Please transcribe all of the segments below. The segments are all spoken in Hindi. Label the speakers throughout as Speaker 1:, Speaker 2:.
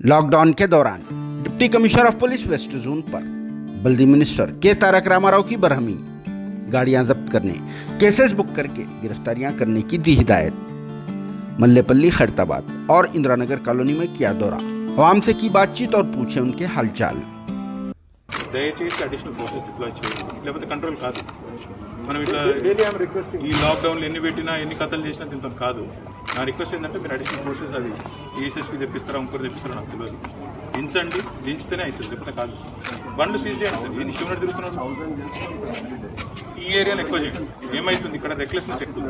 Speaker 1: लॉकडाउन के दौरान deputy commissioner of police west zone पर बल्दी मिनिस्टर के तारक रामाराव की बरहमी, गाड़ियां जब्त करने, केसेस बुक करके गिरफ्तारियां करने की दी हिदायत। मल्लेपल्ली, खैरताबाद और इंदिरानगर कॉलोनी में किया दौरा, आवाम से की बातचीत और पूछे उनके हालचाल।
Speaker 2: దయచేసి అడిషనల్ ఫోర్సెస్ డిప్లాయ్ చేయండి, లేకపోతే కంట్రోల్ కాదు. మనం ఇట్లా ఈ లాక్డౌన్లు ఎన్ని పెట్టినా ఎన్ని కథలు చేసినా దీంతో కాదు. నా రిక్వెస్ట్ ఏంటంటే మీరు అడిషనల్ ఫోర్సెస్ అది ఏఎస్ఎస్పీ తెప్పిస్తారా, ఇంకోటి తెప్పిస్తారా నాకు తెలియదు. దించండి, దించితేనే అవుతుంది, లేకపోతే కాదు. బండ్లు సీజ్ చేయండి, ఎన్ని శివుడు తిరుగుతున్నాడు. ఈ ఏరియాలో ఎక్కువ చేయండి. ఏమవుతుంది ఇక్కడ రెక్లెస్నెస్ ఎక్కువ.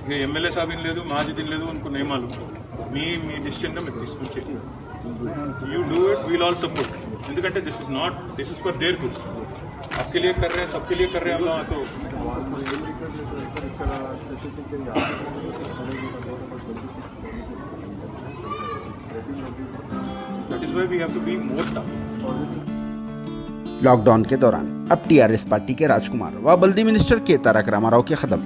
Speaker 2: ఇక ఎమ్మెల్యే సాబిన్ లేదు, మాజీ లేదు అనుకున్న నియమాలు మీ డిసిషన్గా మీరు తీసుకొచ్చి you do it, we'll all support. ఎందుకంటే this is for their good. आपके लिए कर रहे हैं, सबके लिए कर रहे हैं हम लोग. तो that is why we have to be more tough.
Speaker 1: Lockdown के दौरान अब टीआरएस पार्टी के राजकुमार व बल्दी मिनिस्टर के तारक रामाराव के कदम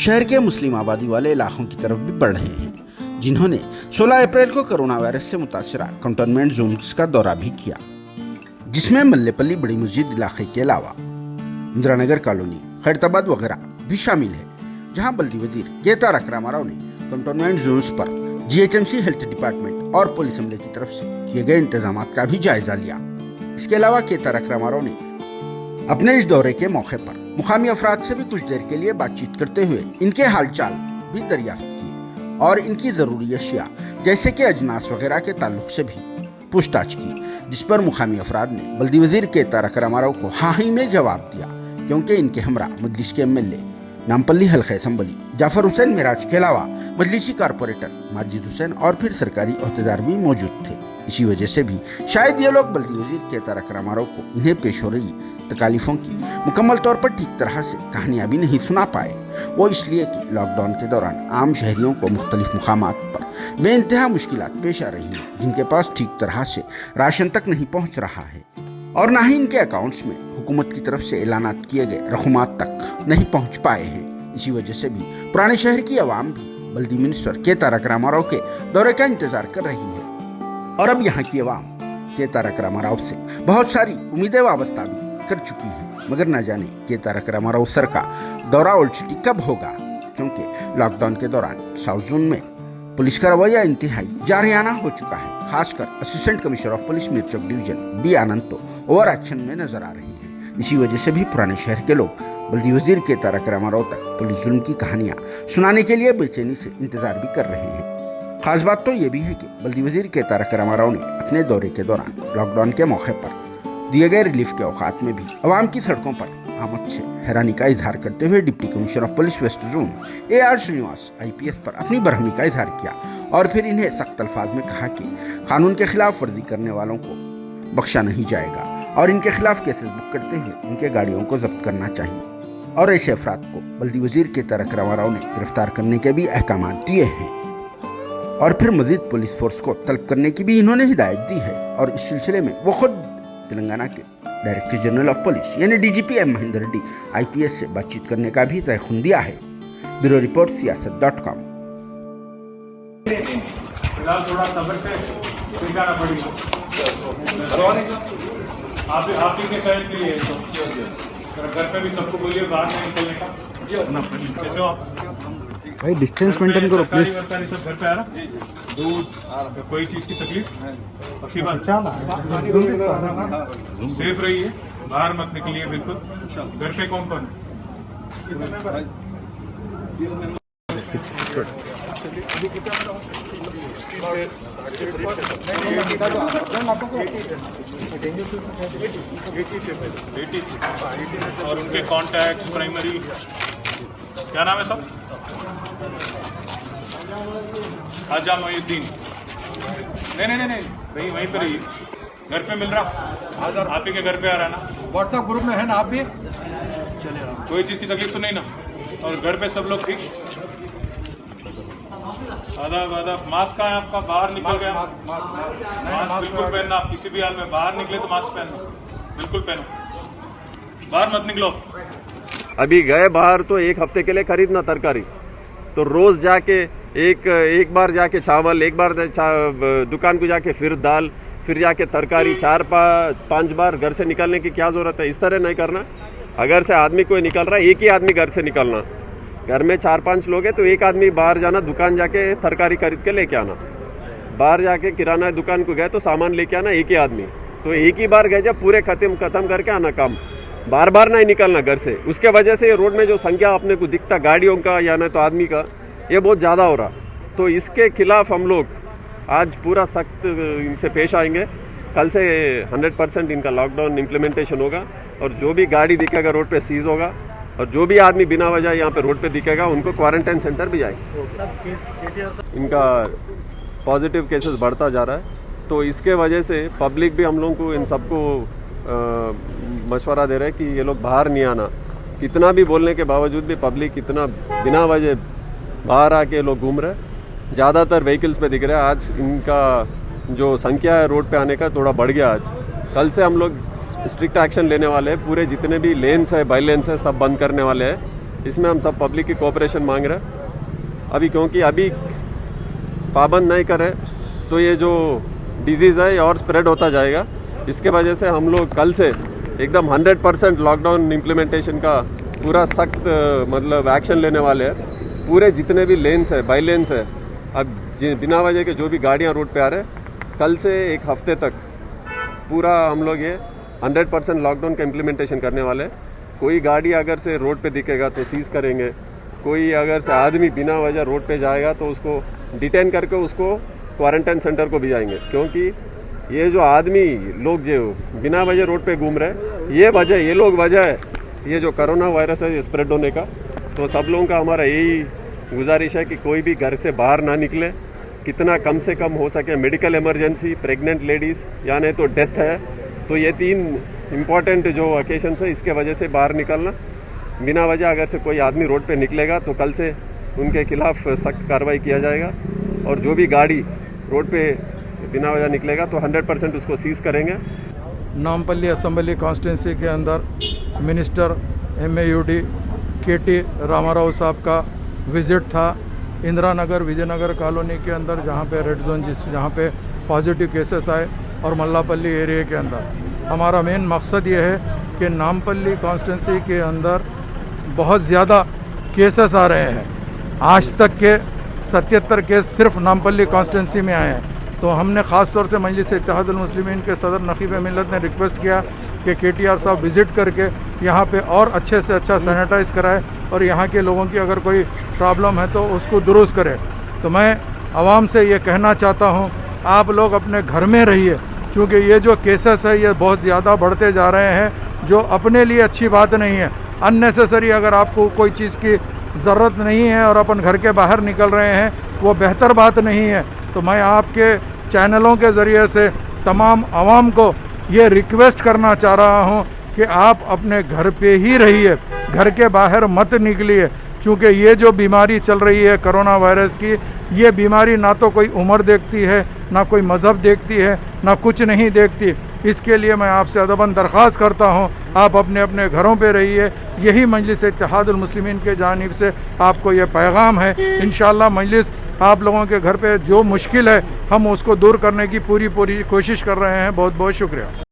Speaker 1: शहर के मुस्लिम आबादी वाले इलाकों की तरफ भी बढ़ रहे हैं, जिन्होंने 16 अप्रैल को कोरोना वायरस से मुतासरा कंटोनमेंट जोन्स का दौरा भी किया, जिसमें मल्लेपल्ली बड़ी मस्जिद इलाके के अलावा इंदिरानगर कॉलोनी, खैरताबाद वगैरह भी शामिल है, जहां बल्दी वजीर के तारक रामाराव ने कंटोनमेंट जोन्स पर जीएचएमसी हेल्थ डिपार्टमेंट और पुलिस अमले की तरफ से किए गए इंतजाम का भी जायजा लिया। इसके अलावा के तारक रामाराव ने अपने इस दौरे के मौके पर मुकामी अफराद से भी कुछ देर के लिए बातचीत करते हुए इनके हालचाल भी दरियाफ्त किए और इनकी ज़रूरी अशिया जैसे कि अजनास वगैरह के ताल्लुक से भी पूछताछ की, जिस पर मुकामी अफराद ने बल्दी वजीर के तारक रामाराव को हाँ ही में जवाब दिया, क्योंकि इनके हमरा मजलिस के एमएलए नामपल्ली हल्का असम्बली जाफर हुसैन मिराज के अलावा मजलिसी कारपोरेटर माजिद हुसैन और फिर सरकारी अहदेदार भी मौजूद थे। इसी वजह से भी शायद ये लोग बल्दी वजीर के तारक रामाराव को इन्हें पेश हो रही तकालीफों की मुकम्मल तौर पर ठीक तरह से कहानियाँ भी नहीं सुना पाए। वो इसलिए कि लॉकडाउन के दौरान आम शहरियों को मुख्तलिफ मुकामात पर बेइंतहा मुश्किलात पेश आ रही हैं, जिनके पास ठीक तरह से राशन तक नहीं पहुँच रहा है और ना ही इनके अकाउंट्स में हुकूमत की तरफ से ऐलानात किए गए रकूमात तक नहीं पहुँच पाए हैं। इसी वजह से भी पुराने शहर की आवाम भी बल्दी मिनिस्टर के तारक रामाराव के दौरे का इंतजार कर रही है और अब यहाँ की आवाम के तारक रामाराव से बहुत सारी उम्मीदें वाबस्ता भी कर चुकी हैं, मगर न जाने के तारक रामाराव सर का दौरा ओल्ड सिटी कब होगा, क्योंकि लॉकडाउन के दौरान साउथ जोन में पुलिस का रवैया इंतहाई जारियाना हो चुका है। खासकर असिस्टेंट कमिश्नर ऑफ पुलिस मिर्चक डिवीजन बी आनंद तो ओवर एक्शन में नजर आ रहे हैं। इसी वजह से भी पुराने शहर के लोग बल्दी वजीर के तारक रामाराव तक पुलिस जुल्म की कहानियां सुनाने के लिए बेचैनी से इंतजार भी कर रहे हैं। खास बात तो ये भी है कि बल्दी वजीर के तारक रामाराव ने अपने दौरे के दौरान लॉकडाउन के मौके पर दिए गए रिलीफ के औकात में भी आवाम की सड़कों पर आमद से हैरानी का इजहार करते हुए deputy commissioner of police west zone AR Srinivas IPS पर अपनी बरहमी का इजहार किया और फिर इन्हें सख्त अल्फाज में कहा कि कानून के खिलाफ वर्जी करने वालों को बख्शा नहीं जाएगा और इनके खिलाफ केसेस बुक करते हुए उनके गाड़ियों को जब्त करना चाहिए और ऐसे अफराद को बल्दी वजीर के तारक रामाराव ने गिरफ्तार करने के भी अहकाम दिए हैं और फिर मजीद पुलिस फोर्स को तलब करने की भी इन्होंने हिदायत दी है। और इस सिलसिले में वो खुद तेलंगाना के डायरेक्टर जनरल ऑफ पुलिस यानी DGP M Mahendra Reddy IPS से बातचीत करने का भी तयखुन दिया है। Bureau report siyaasat.com।
Speaker 2: थोड़ा सब्र से जाना पड़ेगा, आप ही के साइड के लिए घर पे भी सबको बोलिए बाहर नहीं निकलने का। कैसे हो आप
Speaker 3: भाई? डिस्टेंस मेंटेन करो प्लीज।
Speaker 2: सब घर पे आ रहा, दूध कोई चीज की तकलीफ अच्छी बात, सेफ रहिए, बाहर मत निकलिए बिल्कुल। घर पे कौन कौन और उनके कॉन्टैक्ट प्राइमरी क्या नाम है सब? आजा मोहिद्दीन। नहीं वहीं पे रहिए, घर पे मिल रहा, आप ही के घर पे आ रहा ना।
Speaker 3: व्हाट्सएप ग्रुप में है ना आप भी?
Speaker 2: कोई चीज़ की तकलीफ तो नहीं ना? और घर पे सब लोग ठीक? आदाब आदाब। मास्क कहाँ है आपका? बाहर निकल गया। मास्क बिल्कुल पहनना, आप किसी भी हाल में बाहर निकले तो मास्क पहनना, बिल्कुल पहनो, बाहर मत निकलो।
Speaker 4: अभी गए बाहर तो 1 हफ्ते के लिए खरीदना तरकारी, तो रोज जाके एक बार जाके चावल, एक बार दुकान को जाके फिर दाल, फिर जाके तरकारी, 4-5 बार घर से निकलने की क्या ज़रूरत है। इस तरह नहीं करना। अगर से आदमी कोई निकल रहा है, एक ही आदमी घर से निकलना। घर में 4-5 लोग हैं तो एक आदमी बाहर जाना, दुकान जाके तरकारी खरीद के लेके आना। बाहर जाके किराना दुकान को गए तो सामान लेके आना एक ही आदमी। तो एक ही बार गए जब पूरे ख़त्म करके आना काम। बार बार नहीं निकलना घर से। उसके वजह से रोड में जो संख्या अपने को दिखता गाड़ियों का या नहीं तो आदमी का, ये बहुत ज़्यादा हो रहा। तो इसके खिलाफ हम लोग आज पूरा सख्त इनसे पेश आएंगे। कल से 100% इनका लॉकडाउन इम्प्लीमेंटेशन होगा और जो भी गाड़ी दिखेगा रोड पे सीज होगा और जो भी आदमी बिना वजह यहाँ पे रोड पे दिखेगा उनको क्वारंटाइन सेंटर भी जाएंगे। इनका पॉजिटिव केसेस बढ़ता जा रहा है तो इसके वजह से पब्लिक भी हम लोगों को इन सबको मशवरा दे रहे हैं कि ये लोग बाहर नहीं आना। कितना भी बोलने के बावजूद भी पब्लिक इतना बिना वजह बाहर आके लोग घूम रहे हैं। ज़्यादातर व्हीकल्स पे दिख रहे हैं। आज इनका जो संख्या है रोड पे आने का थोड़ा बढ़ गया आज। कल से हम लोग स्ट्रिक्ट एक्शन लेने वाले हैं। पूरे जितने भी लेन्स है, बाई लेन्स है, सब बंद करने वाले हैं। इसमें हम सब पब्लिक की कोऑपरेशन मांग रहे हैं अभी, क्योंकि अभी पाबंद नहीं करें तो ये जो डिजीज़ है ये और स्प्रेड होता जाएगा। इसके वजह से हम लोग कल से एकदम 100% लॉकडाउन इम्प्लीमेंटेशन का पूरा सख्त मतलब एक्शन लेने वाले हैं। पूरे जितने भी लेन्स है, बाई लेन्स है, अब बिना वजह के जो भी गाड़ियाँ रोड पे आ रहे हैं, कल से एक हफ्ते तक पूरा हम लोग ये 100% लॉकडाउन का इम्प्लीमेंटेशन करने वाले हैं। कोई गाड़ी अगर से रोड पे दिखेगा तो सीज़ करेंगे। कोई अगर से आदमी बिना वजह रोड पे जाएगा तो उसको डिटेन करके उसको क्वारंटाइन सेंटर को भेजाएंगे। क्योंकि ये जो आदमी लोग जो बिना वजह रोड पे घूम रहे हैं, ये लोग वजह है ये जो कोरोना वायरस है ये स्प्रेड होने का। तो सब लोगों का हमारा यही गुजारिश है कि कोई भी घर से बाहर ना निकले। कितना कम से कम हो सके मेडिकल इमरजेंसी, प्रेग्नेंट लेडीज़ या नहीं तो डेथ है, तो ये 3 इम्पॉर्टेंट जो ओकेशंस है इसके वजह से बाहर निकलना। बिना वजह अगर से कोई आदमी रोड पे निकलेगा तो कल से उनके खिलाफ सख्त कार्रवाई किया जाएगा और जो भी गाड़ी रोड पे बिना वजह निकलेगा तो 100% उसको सीज़ करेंगे।
Speaker 3: नामपल्ली असम्बली कॉन्स्टिट्यूंसी के अंदर मिनिस्टर MAUD KT रामाराव साहब का विज़िट था। इंदिरा नगर, विजयनगर कॉलोनी के अंदर जहाँ पे रेड जोन जहाँ पे पॉजिटिव केसेस आए और मल्लापल्ली एरिया के अंदर हमारा मेन मकसद ये है कि नामपल्ली कॉन्स्टिट्यूंसी के अंदर बहुत ज़्यादा केसेस आ रहे हैं। आज तक के 77 केस सिर्फ नामपल्ली कॉन्स्टिट्यूंसी में आए हैं। तो हमने ख़ास तौर से मजलिस इत्तेहादुल मुस्लिमीन के सदर नकीब मिल्लत ने रिक्वेस्ट किया कि KTR साहब विज़िट करके यहाँ पे और अच्छे से अच्छा सैनिटाइज़ कराए और यहाँ के लोगों की अगर कोई प्रॉब्लम है तो उसको दुरुस्त करे। तो मैं आवाम से ये कहना चाहता हूँ, आप लोग अपने घर में रहिए, क्योंकि ये जो केसेस है ये बहुत ज़्यादा बढ़ते जा रहे हैं, जो अपने लिए अच्छी बात नहीं है। अननेसेसरी अगर आपको कोई चीज़ की ज़रूरत नहीं है और अपन घर के बाहर निकल रहे हैं, वो बेहतर बात नहीं है। तो मैं आपके चैनलों के ज़रिए से तमाम आवाम को ये रिक्वेस्ट करना चाह रहा हूँ कि आप अपने घर पे ही रहिए, घर के बाहर मत निकलिए, क्योंकि ये जो बीमारी चल रही है कोरोना वायरस की, ये बीमारी ना तो कोई उम्र देखती है, ना कोई मज़हब देखती है, ना कुछ नहीं देखती। इसके लिए मैं आपसे अदबन दरख्वास्त करता हूँ, आप अपने अपने घरों पे रहिए। यही मजलिस इत्तेहादुल मुस्लिमीन के जानिब से आपको ये पैगाम है। इंशाअल्लाह मजलिस आप लोगों के घर पे जो मुश्किल है हम उसको दूर करने की पूरी कोशिश कर रहे हैं। बहुत बहुत शुक्रिया।